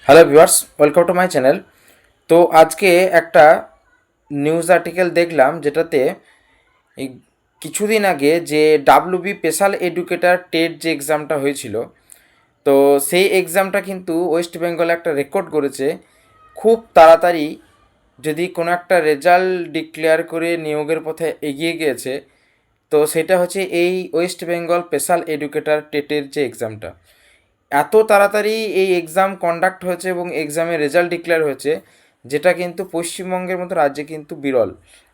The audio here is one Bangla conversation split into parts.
Hello viewers, welcome to my channel. তো আজকে একটা নিউজ আর্টিকেল দেখলাম যেটাতে এই কিছুদিন আগে যে ডাব্লিউবি স্পেশাল এডুকেটর টেট যে এক্সামটা হয়েছিল, তো সেই এক্সামটা কিন্তু ওয়েস্ট বেঙ্গলে একটা রেকর্ড করেছে। খুব তাড়াতাড়ি যদি কোনো একটা রেজাল্ট ডিক্লেয়ার করে নিয়োগের পথে এগিয়ে গিয়েছে, তো সেটা হচ্ছে এই ওয়েস্ট বেঙ্গল স্পেশাল এডুকেটর টেটের যে এক্সামটা। এত তাড়াতাড়ি এই এক্সাম কন্ডাক্ট হয়েছে এবং এক্সামের রেজাল্ট ডিক্লেয়ার হয়েছে, যেটা কিন্তু পশ্চিমবঙ্গের মতো রাজ্যে কিন্তু বিরল।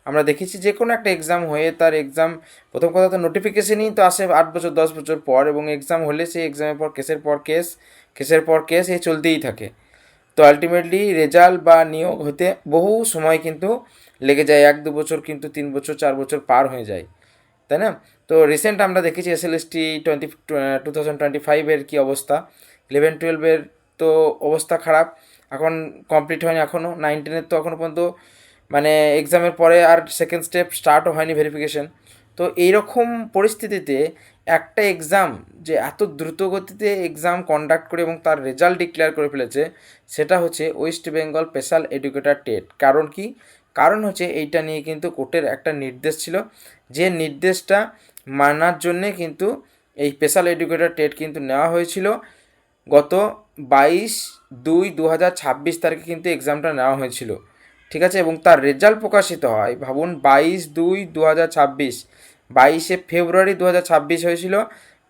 আমরা দেখেছি যে কোনো একটা এক্সাম হয়ে তার এক্সাম প্রথম কথা তো নোটিফিকেশনই তো আসে 8 বছর 10 বছর পর, এবং এক্সাম হলে সেই এক্সামের পর কেসের পর কেস, কেসের পর কেস এই চলতেই থাকে। তো আলটিমেটলি রেজাল্ট বা নিয়োগ হতে বহু সময় কিন্তু লেগে যায়, 1-2 বছর, কিন্তু 3 বছর 4 বছর পার হয়ে যায়, তাই না? তো রিসেন্ট আমরা দেখেছি এসএলএসটি 2025-এর কী অবস্থা, 11-12-এর তো অবস্থা খারাপ। এখন কমপ্লিট হয়নি, এখনও 9-10-এর তো এখনও পর্যন্ত মানে এক্সামের পরে আর সেকেন্ড স্টেপ স্টার্টও হয়নি, ভেরিফিকেশন। তো এইরকম পরিস্থিতিতে একটা এক্সাম যে এত দ্রুত গতিতে এক্সাম কন্ডাক্ট করে এবং তার রেজাল্ট ডিক্লেয়ার করে ফেলেছে, সেটা হচ্ছে West Bengal special educator TET. কারণ কি? কারণ হচ্ছে এইটা নিয়ে কিন্তু কোর্টের একটা নির্দেশ ছিল, যে নির্দেশটা মানার জন্যে কিন্তু এই স্পেশাল এডুকেটর টেট কিন্তু নেওয়া হয়েছিল। গত 22/2/2026 তারিখে কিন্তু এক্সামটা নেওয়া হয়েছিল, ঠিক আছে? এবং তার রেজাল্ট প্রকাশিত হয়, ভাবুন, 22/2/2026, 22শে ফেব্রুয়ারি 2026 হয়েছিল।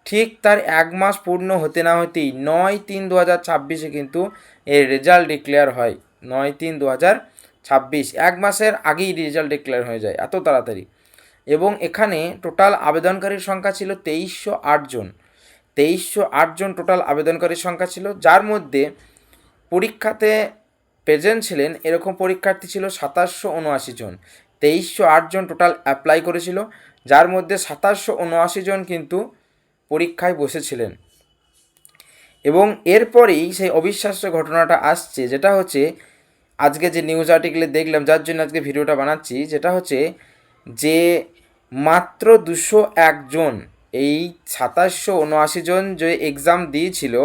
ঠিক তার 1 মাস পূর্ণ হতে না হতেই 9/3/2026-এ কিন্তু এর রেজাল্ট ডিক্লেয়ার হয়। 9/3/2026, 1 মাসের আগেই রেজাল্ট ডিক্লেয়ার হয়ে যায়, এত তাড়াতাড়ি। এবং এখানে টোটাল আবেদনকারীর সংখ্যা ছিল 2308 জন। 2308 জন টোটাল আবেদনকারীর সংখ্যা ছিল, যার মধ্যে পরীক্ষাতে প্রেজেন্ট ছিলেন এরকম পরীক্ষার্থী ছিল 2779 জন। 2308 জন টোটাল অ্যাপ্লাই করেছিল, যার মধ্যে 2779 জন কিন্তু পরীক্ষায় বসেছিলেন। এবং এরপরেই সেই অবিশ্বাস্য ঘটনাটা আসছে, যেটা হচ্ছে আজকে যে নিউজ আর্টিকেলে দেখলাম, যার জন্য আজকে ভিডিওটা বানাচ্ছি, যেটা হচ্ছে যে মাত্র 201 জন, এই 2779 জন যে এক্সাম দিয়েছিল,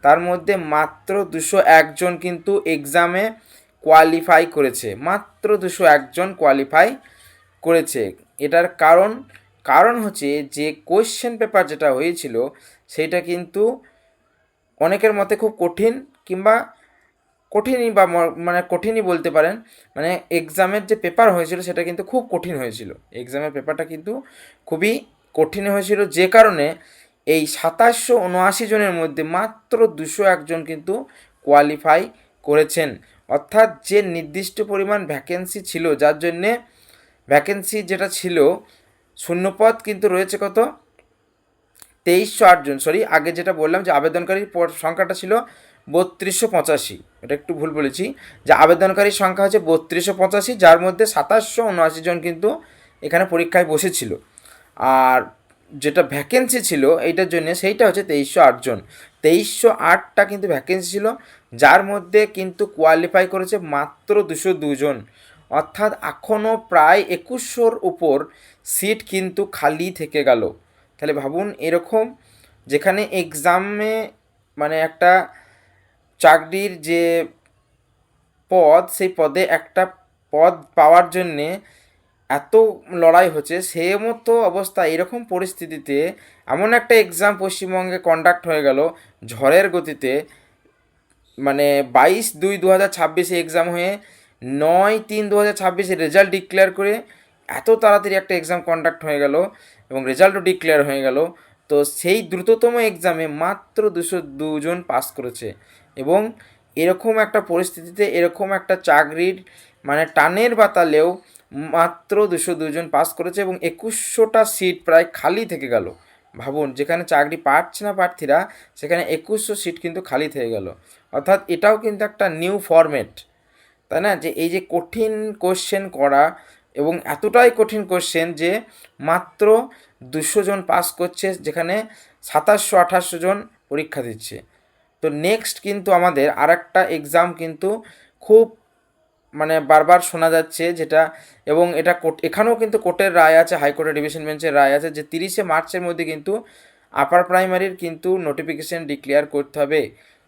তার মধ্যে মাত্র 201 জন কিন্তু এক্সামে কোয়ালিফাই করেছে। মাত্র 201 জন কোয়ালিফাই করেছে। এটার কারণ হচ্ছে যে কোয়েশ্চেন পেপার যেটা হয়েছিল, সেইটা কিন্তু অনেকের মতে খুব কঠিন, কিংবা কঠিনই বা মানে কঠিনই বলতে পারেন। মানে এক্সামের যে পেপার হয়েছিল সেটা কিন্তু খুব কঠিন হয়েছিল। এক্সামের পেপারটা কিন্তু খুবই কঠিন হয়েছিল, যে কারণে এই 2779 জনের মধ্যে মাত্র 201 জন কিন্তু কোয়ালিফাই করেছেন। অর্থাৎ যে নির্দিষ্ট পরিমাণ ভ্যাকেন্সি ছিল, যার জন্যে ভ্যাকেন্সি যেটা ছিল, শূন্যপদ কিন্তু রয়েছে কত, 2308 জন। সরি, আগে যেটা বললাম যে আবেদনকারীর সংখ্যাটা ছিল 3285, এটা একটু ভুল বলেছি, যে আবেদনকারীর সংখ্যা হচ্ছে 3285, যার মধ্যে 2779 জন কিন্তু এখানে পরীক্ষায় বসেছিল। আর যেটা ভ্যাকেন্সি ছিল এইটার জন্য, সেইটা হচ্ছে 2308 জন। 2308টা কিন্তু ভ্যাকেন্সি ছিল, যার মধ্যে কিন্তু কোয়ালিফাই করেছে মাত্র 202 জন। অর্থাৎ এখনও প্রায় 2100-র উপর সিট কিন্তু খালি থেকে গেল। তাহলে ভাবুন, এরকম যেখানে এক্সামে মানে একটা চাকরির যে পদ, সেই পদে একটা পদ পাওয়ার জন্যে এত লড়াই হচ্ছে, সে মতো অবস্থা, এরকম পরিস্থিতিতে এমন একটা এক্সাম পশ্চিমবঙ্গে কন্ডাক্ট হয়ে গেল ঝড়ের গতিতে। মানে 22/2/2026-এ এক্সাম হয়ে 9/3/2026-এ রেজাল্ট ডিক্লেয়ার করে এত তাড়াতাড়ি একটা এক্সাম কন্ডাক্ট হয়ে গেল এবং রেজাল্টও ডিক্লেয়ার হয়ে গেল। তো সেই দ্রুততম এক্সামে মাত্র 202 জন পাস করেছে। এবং এরকম একটা পরিস্থিতিতে, এরকম একটা চাকরির মানে টানের বাতালেও মাত্র 202 জন পাস করেছে, এবং 2100টা সিট প্রায় খালি থেকে গেল। ভাবুন, যেখানে চাকরি পাচ্ছে না প্রার্থীরা, সেখানে 2100 সিট কিন্তু খালি থেকে গেল। অর্থাৎ এটাও কিন্তু একটা নিউ ফরম্যাট, তাই না? যে এই যে কঠিন কোশ্চেন করা, এবং এতটাই কঠিন কোশ্চেন যে মাত্র 200 জন পাস করছে, যেখানে 2700-2800 জন পরীক্ষা দিচ্ছে। তো নেক্সট কিন্তু আমাদের আর একটা এক্সাম কিন্তু খুব মানে বারবার শোনা যাচ্ছে, যেটা, এবং এটা এখানেও কিন্তু কোর্টের রায় আছে, হাইকোর্টের ডিভিশন বেঞ্চের রায় আছে, যে 30শে মার্চের মধ্যে কিন্তু আপার প্রাইমারির কিন্তু নোটিফিকেশান ডিক্লেয়ার করতে হবে।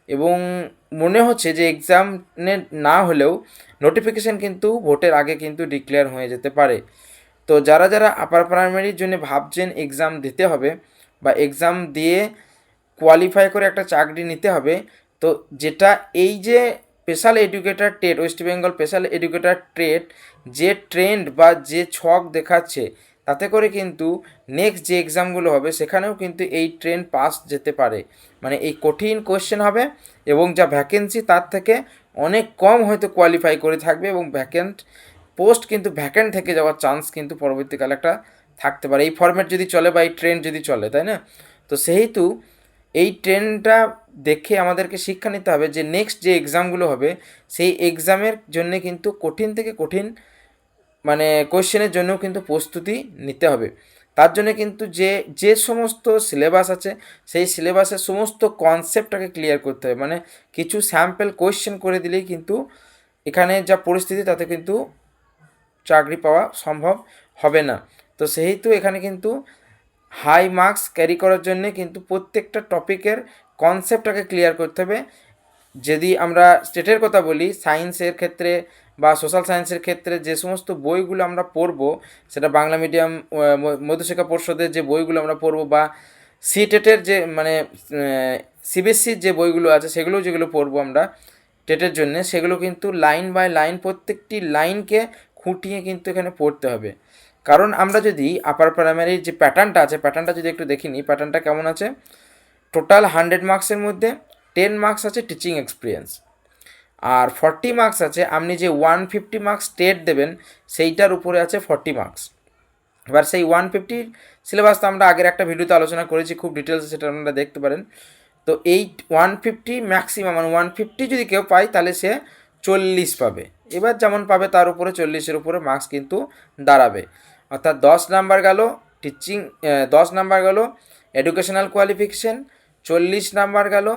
এবং মনে হচ্ছে যে এক্সামে না হলেও নোটিফিকেশান কিন্তু ভোটের আগে কিন্তু ডিক্লেয়ার হয়ে যেতে পারে। তো যারা যারা আপার প্রাইমারির জন্য ভাবছেন এক্সাম দিতে হবে বা এক্সাম দিয়ে কোয়ালিফাই করে একটা চাকরি নিতে হবে, তো যেটা এই যে special educator TET, West Bengal special educator TET যে ট্রেন্ড বা যে ছক দেখাচ্ছে, তাতে করে কিন্তু নেক্সট যে এক্সামগুলো হবে সেখানেও কিন্তু এই ট্রেন্ড পাস যেতে পারে। মানে এই কঠিন কোয়েশ্চেন হবে এবং যা ভ্যাকেন্সি তার থেকে অনেক কম হয়তো কোয়ালিফাই করে থাকবে এবং পোস্ট কিন্তু ভ্যাকেন্ট থেকে যাওয়ার চান্স কিন্তু পরবর্তীকালে একটা থাকতে পারে, এই ফরম্যাট যদি চলে বা এই ট্রেন্ড যদি চলে, তাই না? তো সেহেতু এই ট্রেন্ডটা দেখে আমাদেরকে শিক্ষা নিতে হবে যে নেক্সট যে এক্সামগুলো হবে সেই এক্সামের জন্য কিন্তু কঠিন থেকে কঠিন মানে কোয়েশ্চেনের জন্যও কিন্তু প্রস্তুতি নিতে হবে। তার জন্য কিন্তু যে যে সমস্ত সিলেবাস আছে সেই সিলেবাসের সমস্ত কনসেপ্টটাকে ক্লিয়ার করতে হবে। মানে কিছু স্যাম্পল কোয়েশ্চেন করে দিলেই কিন্তু এখানে যা পরিস্থিতি তাতে কিন্তু চাকরি পাওয়া সম্ভব হবে না। তো সেহেতু এখানে কিন্তু হাই মার্কস ক্যারি করার জন্যে কিন্তু প্রত্যেকটা টপিকের কনসেপ্টটাকে ক্লিয়ার করতে হবে। যদি আমরা স্টেটের কথা বলি, সায়েন্সের ক্ষেত্রে বা সোশ্যাল সায়েন্সের ক্ষেত্রে যে সমস্ত বইগুলো আমরা পড়ব, সেটা বাংলা মিডিয়াম মধ্যশিক্ষা পর্ষদের যে বইগুলো আমরা পড়ব বা সিটেটের যে মানে সিবিএসসির যে বইগুলো আছে সেগুলো যেগুলো পড়বো আমরা টেটের জন্যে, সেগুলো কিন্তু লাইন বাই লাইন প্রত্যেকটি লাইনকে খুঁটিয়ে কিন্তু এখানে পড়তে হবে। কারণ আমরা যদি আপার প্রাইমারির যে প্যাটার্নটা আছে, প্যাটার্নটা যদি একটু দেখি নিই, প্যাটার্নটা কেমন আছে। টোটাল 100 মার্কসের মধ্যে 10 মার্কস আছে টিচিং এক্সপিরিয়েন্স, আর 40 মার্কস আছে আপনি যে 150 মার্কস টেট দেবেন সেইটার উপরে আছে 40 মার্কস। এবার সেই 150 সিলেবাস তো আমরা আগের একটা ভিডিওতে আলোচনা করেছি খুব ডিটেলসে, সেটা আপনারা দেখতে পারেন। তো এই 150 ম্যাক্সিমাম মানে 150 যদি কেউ পায় তাহলে সে 40 পাবে। এবার যেমন পাবে তার উপরে 40-এর উপরে মার্কস কিন্তু দাঁড়াবে। অর্থাৎ 10 নাম্বার গেল টিচিং, 10 নাম্বার গেল এডুকেশনাল কোয়ালিফিকেশান, 40 নাম্বার গেল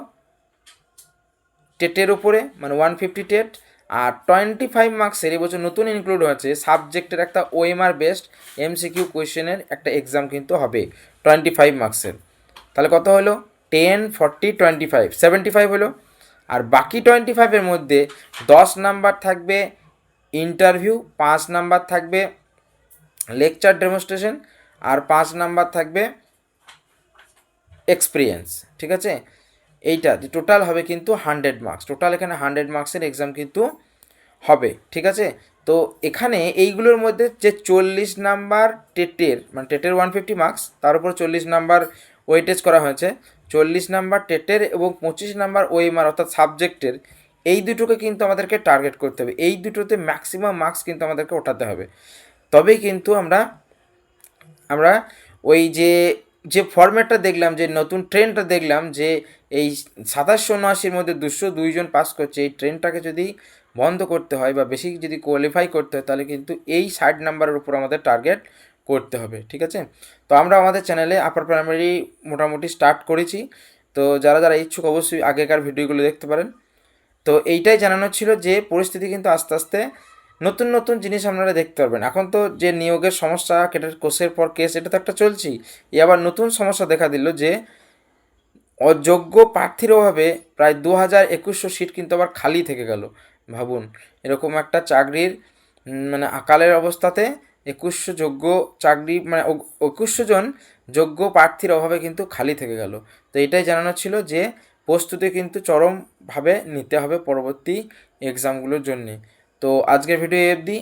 টেটের উপরে মানে 150 টেট, আর 25 মার্কসের এবছর নতুন ইনক্লুড হয়েছে সাবজেক্টের একটা ওএমআর বেসড এমসিকিউ কোয়েশ্চেনের একটা এক্সাম কিন্তু হবে 25 মার্কসের। তাহলে কত হলো 10, 40, 25, 75 হলো। আর বাকি 25-এর মধ্যে 10 নাম্বার থাকবে ইন্টারভিউ, 5 নাম্বার থাকবে লেকচার ডেমনস্ট্রেশন, আর 5 নাম্বার থাকবে এক্সপিরিয়েন্স। ঠিক আছে, এইটা টোটাল হবে কিন্তু 100 মার্কস। টোটাল এখানে 100 মার্কসের এক্সাম কিন্তু হবে। ঠিক আছে, তো এখানে এইগুলোর মধ্যে যে 40 নাম্বার টেটের মানে টেটের 150 মার্কস, তার উপর 40 নাম্বার ওয়েটেজ করা হয়েছে, 40 নাম্বার টেটের এবং 25 নাম্বার ওএমআর অর্থাৎ সাবজেক্টের, এই দুটোকে কিন্তু আমাদেরকে টার্গেট করতে হবে। এই দুটোতে ম্যাক্সিমাম মার্কস কিন্তু আমাদেরকে ওঠাতে হবে, তবেই কিন্তু আমরা আমরা ওই যে যে ফরম্যাটটা দেখলাম, যে নতুন ট্রেন্ডটা দেখলাম যে এই 2779-র মধ্যে 202 জন পাস করছে, এই ট্রেন্ডটাকে যদি বন্ধ করতে হয় বা বেশি যদি কোয়ালিফাই করতে হয় তাহলে কিন্তু এই 60 নাম্বারের উপর আমাদের টার্গেট করতে হবে। ঠিক আছে, তো আমরা আমাদের চ্যানেলে আপার প্রাইমারি মোটামুটি স্টার্ট করেছি। তো যারা যারা ইচ্ছুক অবশ্যই আগেকার ভিডিওগুলো দেখতে পারেন। তো এইটাই জানানো ছিল যে পরিস্থিতি কিন্তু আস্তে আস্তে নতুন নতুন জিনিস আপনারা দেখতে পারবেন। এখন তো যে নিয়োগের সমস্যা, কোষের পর কেস, এটা তো একটা চলছেই। আবার নতুন সমস্যা দেখা দিল যে অযোগ্য প্রার্থীর অভাবে প্রায় 2200 সিট কিন্তু আবার খালি থেকে গেল। ভাবুন, এরকম একটা চাকরির মানে আকালের অবস্থাতে 2100 যোগ্য চাকরি মানে 2100 জন যোগ্য প্রার্থীর অভাবে কিন্তু খালি থেকে গেল। তো এটাই জানানো ছিল যে প্রস্তুতি কিন্তু চরমভাবে নিতে হবে পরবর্তী এক্সামগুলোর জন্যে। তো আজকের ভিডিও অবধি।